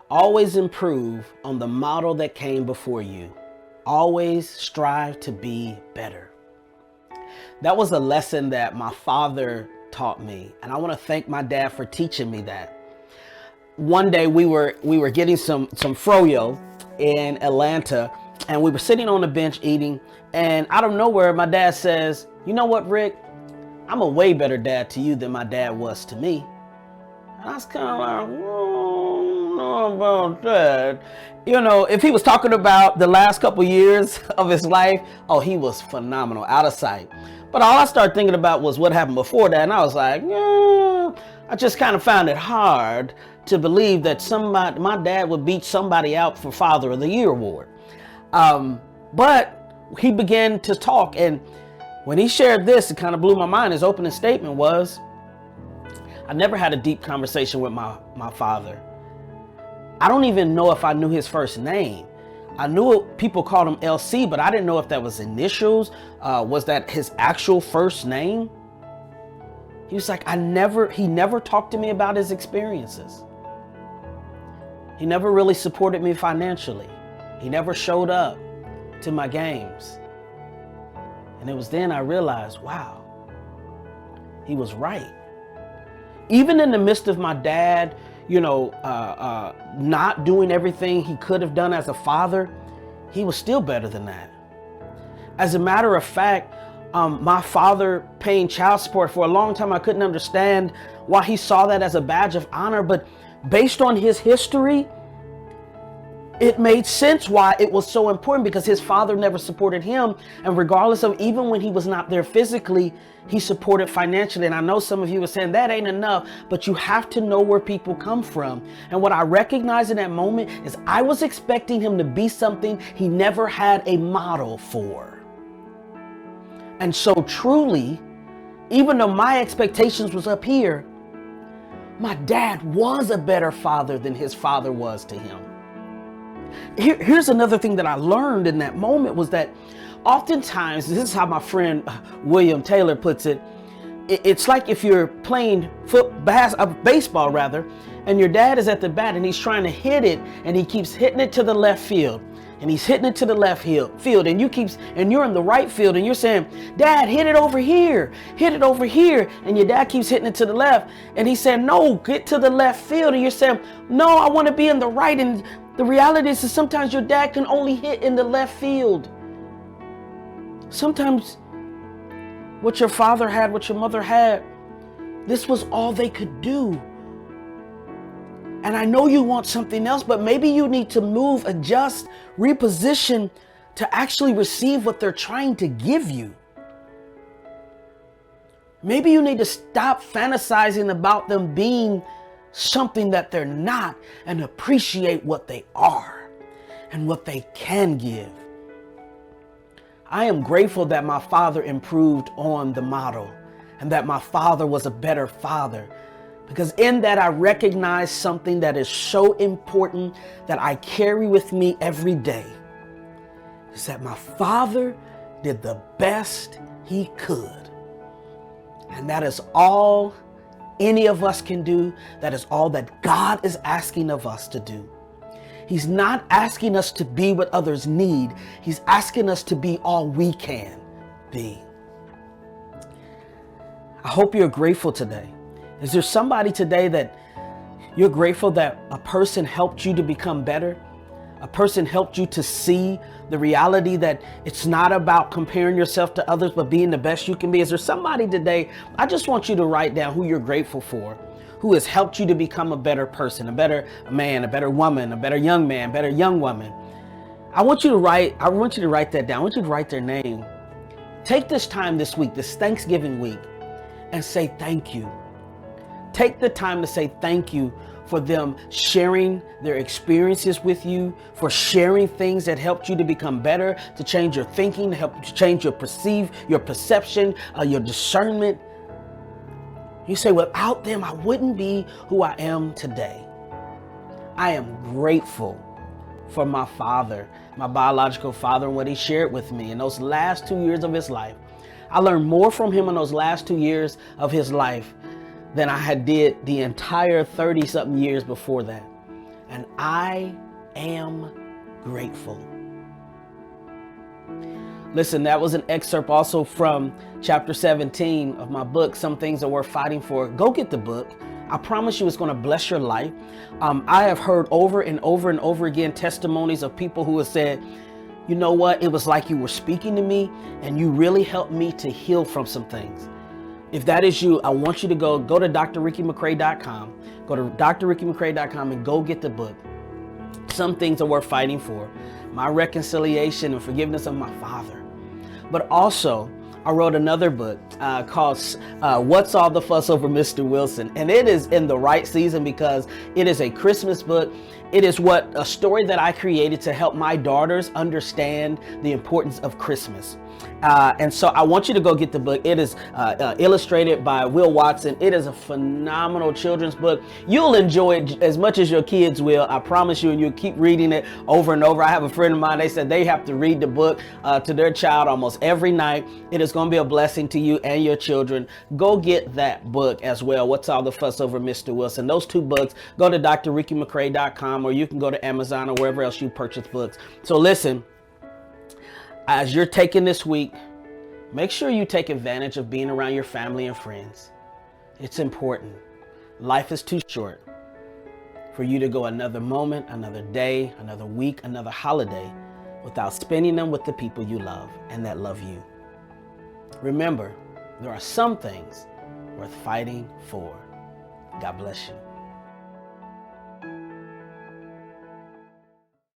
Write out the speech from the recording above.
Always improve on the model that came before you. Always strive to be better. That was a lesson that my father taught me, and I want to thank my dad for teaching me that. One day we were getting some froyo in Atlanta, and we were sitting on the bench eating, and out of nowhere my dad says, "You know what, Rick? I'm a way better dad to you than my dad was to me." And I was kind of like, "Oh, no about that." You know, if he was talking about the last couple years of his life, oh, he was phenomenal, out of sight. But all I started thinking about was what happened before that, and I was like, yeah, I just kind of found it hard to believe that my dad would beat somebody out for Father of the Year award. But he began to talk, and when he shared this, it kind of blew my mind. His opening statement was, I never had a deep conversation with my father. I don't even know if I knew his first name. I knew people called him LC, but I didn't know if that was initials. Was that his actual first name? He was like, he never talked to me about his experiences. He never really supported me financially. He never showed up to my games. And it was then I realized, wow, he was right. Even in the midst of my dad, not doing everything he could have done as a father, he was still better than that. As a matter of fact, my father paying child support, for a long time I couldn't understand why he saw that as a badge of honor, but based on his history, it made sense why it was so important, because his father never supported him, and regardless of, even when he was not there physically, he supported financially. And I know some of you are saying that ain't enough, but you have to know where people come from. And what I recognized in that moment is I was expecting him to be something he never had a model for. And so truly, even though my expectations was up here, my dad was a better father than his father was to him. Here's another thing that I learned in that moment was that oftentimes, this is how my friend William Taylor puts it, it's like if you're playing baseball rather, and your dad is at the bat and he's trying to hit it, and he keeps hitting it to the left field, and he's hitting it to the left field, and you're in the right field, and you're saying, "Dad, hit it over here, and your dad keeps hitting it to the left, and he said, "No, get to the left field," and you're saying, "No, I want to be in the right." And the reality is that sometimes your dad can only hit in the left field. Sometimes what your father had, what your mother had, this was all they could do. And I know you want something else, but maybe you need to move, adjust, reposition to actually receive what they're trying to give you. Maybe you need to stop fantasizing about them being something that they're not, and appreciate what they are and what they can give. I am grateful that my father improved on the model, and that my father was a better father, because in that I recognize something that is so important that I carry with me every day, is that my father did the best he could. And that is all any of us can do. That is all that God is asking of us to do. He's not asking us to be what others need. He's asking us to be all we can be. I hope you're grateful today. Is there somebody today that you're grateful that a person helped you to become better? A person helped you to see the reality that it's not about comparing yourself to others, but being the best you can be? Is there somebody today? I just want you to write down who you're grateful for, who has helped you to become a better person, a better man, a better woman, a better young man, better young woman. I want you to write that down. I want you to write their name. Take this time this week, this Thanksgiving week, and say thank you. Take the time to say thank you for them sharing their experiences with you, for sharing things that helped you to become better, to change your thinking, to help you change your perception, your discernment. You say, without them, I wouldn't be who I am today. I am grateful for my father, my biological father, and what he shared with me in those last 2 years of his life. I learned more from him in those last 2 years of his life than I had did the entire 30-something years before that. and I am grateful. Listen, that was an excerpt also from chapter 17 of my book, Some Things Are Worth Fighting For. Go get the book. I promise you it's going to bless your life. I have heard over and over and over again testimonies of people who have said, you know what, it was like you were speaking to me and you really helped me to heal from some things. If that is you, I want you to go to drrickymccrae.com. Go to drrickymccrae.com and go get the book. Some Things Are Worth Fighting For. My reconciliation and forgiveness of my father. But also, I wrote another book called What's All the Fuss Over Mr. Wilson? And it is in the right season because it is a Christmas book. It is a story that I created to help my daughters understand the importance of Christmas. And so I want you to go get the book. It is illustrated by Will Watson. It is a phenomenal children's book. You'll enjoy it as much as your kids will. I promise you, and you'll keep reading it over and over. I have a friend of mine, they said they have to read the book to their child almost every night. It is going to be a blessing to you and your children. Go get that book as well. What's All the Fuss Over Mr. Wilson? Those two books, go to drrickymccrae.com, or you can go to Amazon or wherever else you purchase books. So listen, as you're taking this week, make sure you take advantage of being around your family and friends. It's important. Life is too short for you to go another moment, another day, another week, another holiday without spending them with the people you love and that love you. Remember, there are some things worth fighting for. God bless you.